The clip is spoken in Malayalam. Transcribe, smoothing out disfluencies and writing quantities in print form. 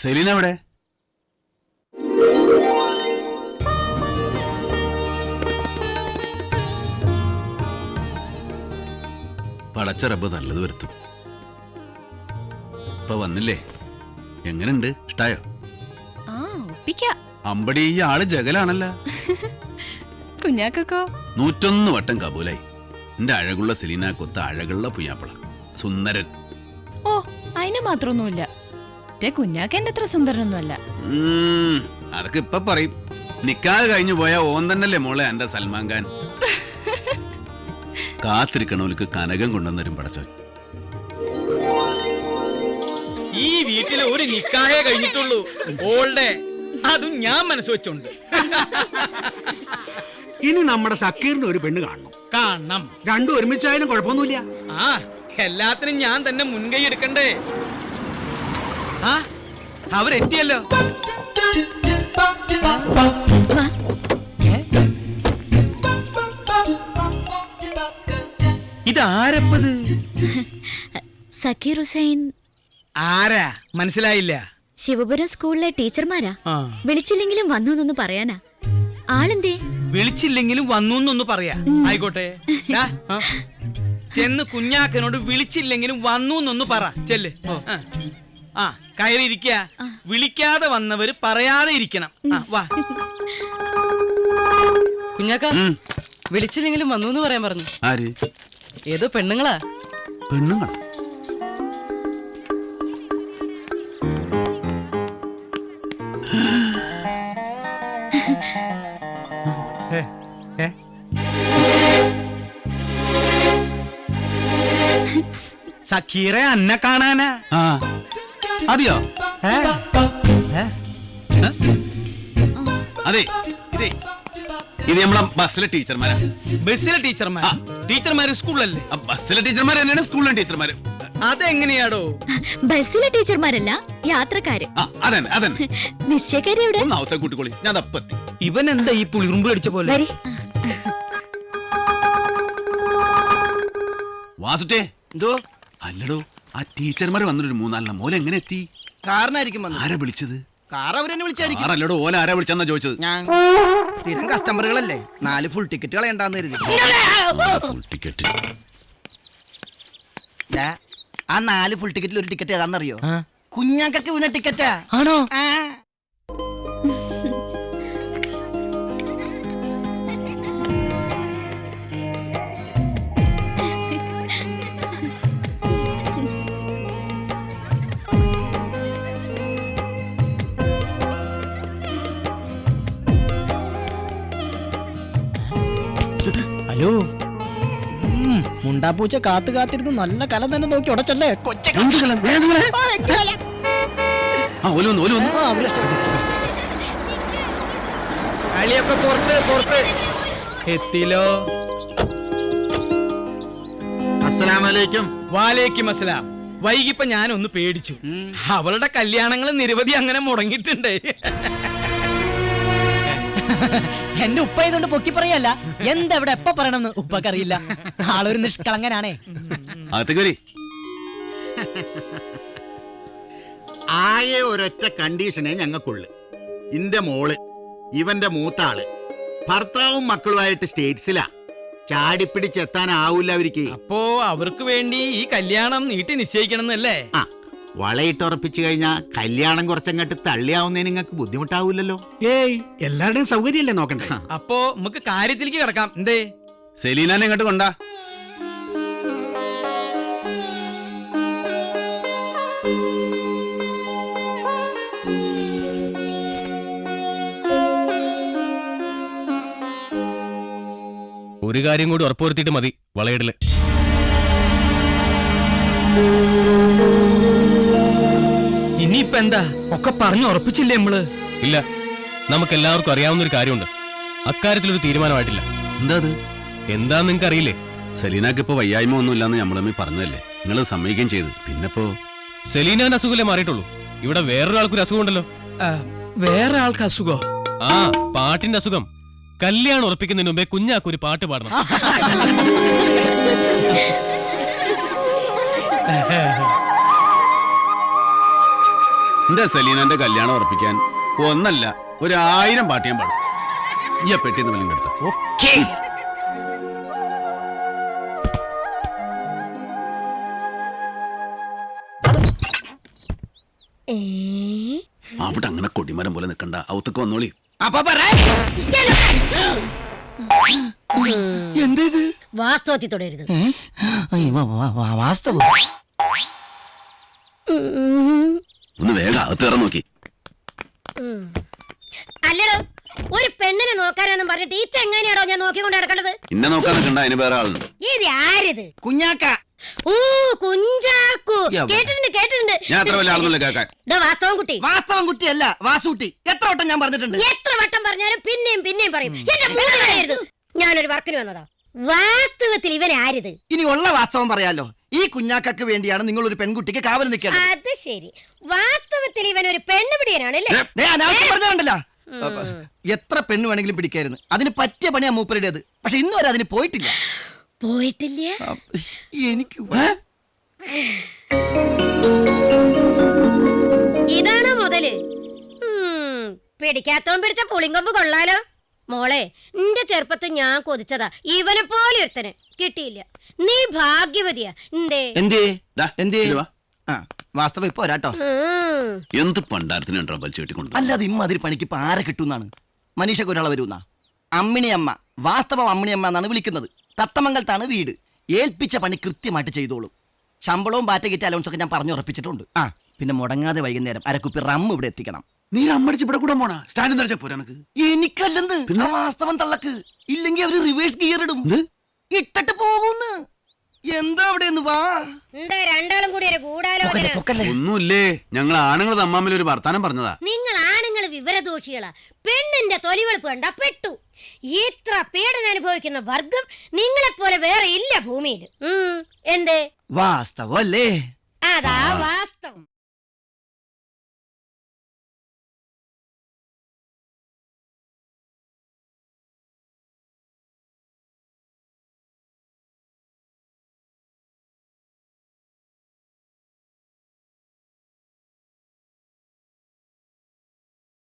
സെലീന എവിടെ? പടച്ച റബ്ബ് നല്ലത് വരുത്തും. ഇപ്പൊ വന്നില്ലേ? എങ്ങനുണ്ട്? ഇഷ്ടായോ? അമ്പടി ഈ ആള് ജഗലാണല്ല. കുഞ്ഞാക്കോ 101 വട്ടം കബൂലായി. എന്റെ അഴകുള്ള സെലീന കൊത്ത അഴകുള്ള പുയ്യാപ്പള, സുന്ദരൻ. ഓ, അതിന് മാത്രമൊന്നുമില്ല. കുഞ്ഞാക്ക എന്റെ അത്ര സുന്ദരനൊന്നുമല്ല. അതൊക്കെ ഇപ്പൊ പറയും. നിക്കാഹ് കഴിഞ്ഞു പോയ ഓൻ തന്നല്ലേ മോളെ എന്റെ സൽമാൻ ഖാൻ. കാത്തിരിക്കണവർക്ക് കനകം കൊണ്ടുവന്നരും പടച്ചോൻ. ഈ വീട്ടില് ഒരു നിക്കാഹേ കഴിഞ്ഞിട്ടുള്ളൂ, ഓൾഡേ. അതും ഞാൻ മനസ്സ് വെച്ചോണ്ട്. ഇനി നമ്മുടെ സക്കീറിന് ഒരു പെണ്ണ് കാണണം. രണ്ടും ഒരുമിച്ചായാലും കുഴപ്പമൊന്നുമില്ല. ആ, എല്ലാത്തിനും ഞാൻ തന്നെ മുൻകൈ എടുക്കണ്ടേ? ആ, അവരെത്തിയല്ലോ. ഇതാരപ്പത്? സക്കീർ ഹുസൈൻ. ആരാ മനസ്സിലായില്ല? ശിവപുരം സ്കൂളിലെ ടീച്ചർമാരാ. വിളിച്ചില്ലെങ്കിലും വന്നു എന്നൊന്ന് പറയാനാ. ആളെന്തേ? വിളിച്ചില്ലെങ്കിലും വന്നു എന്നൊന്ന് പറയാ. ആയിക്കോട്ടെ. ചെന്ന് കുഞ്ഞാക്കനോട് വിളിച്ചില്ലെങ്കിലും വന്നു എന്നൊന്ന് പറ. ചെല്ല്. ആ, കയറിയിരിക്ക. വിളിക്കാതെ വന്നവര് പറയാതെ ഇരിക്കണം. വാ. കുഞ്ഞാക്ക, വിളിച്ചില്ലെങ്കിലും വന്നു എന്ന് പറയാൻ പറഞ്ഞു. ആര്? ഏതോ പെണ്ണുങ്ങളാ. പെണ്ണുങ്ങൾ? സക്കീറെ അന്നെ കാണാനാ. അതെയോ? അതെ, ഇതേ ഇത് നമ്മളെ ബസ്സിലെ ടീച്ചർമാരാ. ബസ്സിലെ ടീച്ചർമാർ? ടീച്ചർമാര് സ്കൂളിലല്ലേ? ബസ്സിലെ ടീച്ചർമാർ തന്നെയാണ് സ്കൂളിലെ ടീച്ചർമാര്. അതെങ്ങനെയാടോ? ബസ്സിലെ ടീച്ചർമാരല്ല, യാത്രക്കാര്. അതന്നെ അതന്നെ. നിശ്ചയക്കാരി എവിടെ? ഒന്നാവത്തെ കൂട്ടിക്കോളി, ഞാൻ തപ്പത്തി. ഇവൻ എന്താ ഈ പുളിറുമ്പ് കടിച്ച പോലെ? വാസുട്ടേ. എന്തോ? അല്ലടോ, ആ ടീച്ചർമാർ വന്നിട്ടൊരു 3-4 മോലെ എങ്ങനെ എത്തി? കാറിനായിരിക്കും. ആരാ വിളിച്ചത്? കാർ അവരെന്നെ വിളിച്ചായിരിക്കും. ആരല്ലടോ, ഓല ആരാ വിളിച്ചെന്നാ ചോദിച്ചത്. ഞാൻ സ്ഥിരം കസ്റ്റമറുകളല്ലേ, 4 ഫുൾ ടിക്കറ്റ് കളയണ്ടാന്ന് കരുതി. Full ticket? ആ 4 ഫുൾ ടിക്കറ്റിൽ ഒരു ടിക്കറ്റ് ഏതാണെന്നറിയോ? കുഞ്ഞാക്കൊക്കെ വീണ ടിക്കറ്റാ. ആണോ? ഹലോ, മുണ്ടാപ്പൂച്ച കാത്തിരുന്ന് നല്ല കലം തന്നെ നോക്കി ഉടച്ചല്ലേ. കളിയൊക്കെ പുറത്ത് എത്തിലോ. അസ്സലാമലൈക്കും. വാലേക്കും അസ്സലാം. വൈകിപ്പോ ഞാനൊന്ന് പേടിച്ചു. അവളുടെ കല്യാണങ്ങൾ നിരവധി അങ്ങനെ മുടങ്ങിയിട്ടുണ്ട്. എന്റെ ഉപ്പ ഇതുകൊണ്ട് പൊക്കി പറയല്ല, എന്തെവിടെ എപ്പ പറയണമെന്ന് ഉപ്പക്കറിയില്ല. ആളൊരു നിഷ്കളങ്കനാണേ. ആകെ ഒരൊറ്റ കണ്ടീഷനേ ഞങ്ങൾക്കുള്ളു. ഇന്റെ മോള്, ഇവന്റെ മൂത്താള്, ഭർത്താവും മക്കളുമായിട്ട് സ്റ്റേറ്റ്സിലാ. ചാടിപ്പിടിച്ചെത്താനാവൂല അവർക്ക്. അപ്പോ അവർക്ക് വേണ്ടി ഈ കല്യാണം നീട്ടി നിശ്ചയിക്കണം എന്നല്ലേ? വളയിട്ടുറപ്പിച്ചു കഴിഞ്ഞാ കല്യാണം കുറച്ചങ്ങോട്ട് തള്ളിയാവുന്നതിന് നിങ്ങൾക്ക് ബുദ്ധിമുട്ടാവൂലല്ലോ. ഏയ്, എല്ലാവരുടെയും സൗകര്യമല്ലേ നോക്കണ്ടേ? അപ്പോ നമുക്ക് കാര്യത്തിലേക്ക് കിടക്കാം. എന്തേ? സെലീനാനെ ഇങ്ങോട്ട് കൊണ്ടാ. ഒരു കാര്യം കൂടി ഉറപ്പുവരുത്തിയിട്ട് മതി വളയിടല്. ഇനിയിപ്പ എന്താ? ഒക്കെ പറഞ്ഞു ഉറപ്പിച്ചില്ലേ നമ്മള്? ഇല്ല, നമുക്ക് എല്ലാവർക്കും അറിയാവുന്ന ഒരു കാര്യമുണ്ട്. അക്കാര്യത്തിലൊരു തീരുമാനമായിട്ടില്ല. എന്താ അത്? എന്താന്ന് നിങ്ങൾക്ക് അറിയില്ലേ? സെലീനാക്ക് ഇപ്പൊ വയ്യായ്മ ഒന്നും ഇല്ലാന്ന് നമ്മളമ്മ പറഞ്ഞതല്ലേ, നിങ്ങൾ സമ്മതിക്കുകയും ചെയ്ത്. പിന്നെപ്പോ സെലീനാന്റെ അസുഖല്ലേ മാറിയിട്ടുള്ളൂ. ഇവിടെ വേറൊരാൾക്കൊരു അസുഖം ഉണ്ടല്ലോ. വേറെ ആൾക്ക് അസുഖോ? ആ, പാട്ടിന്റെ അസുഖം. കല്യാണം ഉറപ്പിക്കുന്നതിന് മുമ്പേ കുഞ്ഞാക്കൊരു പാട്ട് പാടണം. എന്റെ സെലീനന്റെ കല്യാണം ഉറപ്പിക്കാൻ ഒന്നല്ല 1000 പാട്ടിയാൻ പാടും. ഈ പെട്ടിന്ന് വല്ലതും എടുത്ത ഓക്കേ. അവിടെ അങ്ങനെ കൊടിമരം പോലെ നിൽക്കണ്ട, ഔത്തൊക്കെ വന്നോളി. അപ്പൊ എന്തേത് വാസ്തവത്തിൽ തുടരുത്. വാസ്തവം ഒന്ന് വേഗം അകത്ത് കയറാൻ നോക്കി. അല്ലടോ, ഒരു പെണ്ണിനെ നോക്കാനെന്നും പറഞ്ഞിട്ട് ഈ ചെങ്ങാനിയാടോ ഞാൻ നോക്കിക്കൊണ്ട് നടക്കേണ്ടത്? എന്നെ നോക്കാൻ നിൽക്കണ്ട, അതിന് വേറെ ആളുണ്ട്. ഇത് ആരിത്? കുഞ്ഞാക്ക. ഓ, കുഞ്ചാക്കു. കേട്ടിട്ടുണ്ട്. ഞാൻ അത്ര വലിയ ആളൊന്നുമില്ല കേൾക്കാൻ. വാസ്തവം കുട്ടി. വാസ്തവം കുട്ടിയല്ല, വാസുകുട്ടി. എത്ര വട്ടം ഞാൻ പറഞ്ഞിട്ടുണ്ട്. എത്ര വട്ടം പറഞ്ഞാലും പിന്നെയും പറയും. എന്റെ മൂന്ന് പറയരുത്. ഞാനൊരു വർക്കിന് വന്നതാ. വാസ്തവത്തിൽ ഇവനെ ആരിത്? ഇനി ഉള്ള വാസ്തവം പറയാലോ. ഈ കുഞ്ഞാക്കക്ക് വേണ്ടിയാണ് നിങ്ങൾ ഒരു പെൺകുട്ടിക്ക് കാവൽ നിൽക്കേണ്ടത്. അത് ശരി. വാസ്തവത്തിൽ ഇവൻ ഒരു പെണ്ണുപിടിയനാണല്ലേ? അനാവശ്യം പറഞ്ഞിട്ടുണ്ടല്ലോ. എത്ര പെണ്ണ് വേണമെങ്കിലും പിടിക്കായിരുന്നു. അതിന് പറ്റിയ പണിയാ മൂപ്പരുടേത്. പക്ഷെ ഇന്നും വരെ അതിന് പോയിട്ടില്ല. എനിക്ക് ഇതാണോ മുതല്? പിടിക്കാത്തവൻ പിടിച്ച പുളിങ്കൊമ്പ് കൊള്ളാലോ. മോളെ, നിന്റെ ചെറുപ്പത്തിൽ ഞാൻ കൊതിച്ചതാ ഇവനെ പോലെ ഒരുത്തന്. കിട്ടിയില്ല. നീ ഭാഗ്യവതിയാ. വാസ്തവം ഇപ്പൊ വരാട്ടോ. എന്ത് പണ്ടാരത്തിനുണ്ടോ വലിച്ചു കെട്ടിക്കൊണ്ട്? അല്ലാതെ ഇമ്മാതിരി പണിക്ക് ഇപ്പൊ ആരെ കിട്ടുന്നാണ്? മനീഷക്ക് ഒരാളെ വരുന്ന അമ്മിണിയമ്മ. വാസ്തവം അമ്മിണിയമ്മ എന്നാണ് വിളിക്കുന്നത്. തത്തമംഗലത്താണ് വീട്. ഏൽപ്പിച്ച പണി കൃത്യമായിട്ട് ചെയ്തോളും. ശമ്പളവും ബാറ്റ കിറ്റ് അലൗൺസ് ഒക്കെ ഞാൻ പറഞ്ഞുറപ്പിച്ചിട്ടുണ്ട്. പിന്നെ മുടങ്ങാതെ വൈകുന്നേരം അരക്കുപ്പി റം ഇവിടെ എത്തിക്കണം. നീ അമ്മടിച്ച് ഇവിടെ കൂടെ പോണ സ്റ്റാൻഡ് നിറച്ച പോരാ? എനിക്കല്ലെന്ന് വാസ്തവം തള്ളക്ക്. ഇല്ലെങ്കിൽ അവര് റിവേഴ്സ് ഗിയർ ഇടും. ഇട്ടിട്ട് പോകുന്നു. എന്താ അവിടെ വാ. രണ്ടാളും കൂടി ഒരു ഗൂഢാലോചന. ഒന്നുമില്ലേ, ഞങ്ങൾ ആണുങ്ങൾ തമ്മിൽ ഒരു വർത്താനം പറഞ്ഞതാ. നിങ്ങൾ ആണുങ്ങൾ വിവരദോഷികളാ. പെണ്ണിന്റെ തൊലിവെളുപ്പ് കണ്ട പെട്ടു. ഇത്ര പീഡനം അനുഭവിക്കുന്ന വർഗം നിങ്ങളെപ്പോലെ വേറെ ഇല്ല ഭൂമിയിൽ. എന്തേ? വാസ്തവം അല്ലേ? അതാ വാസ്തവം.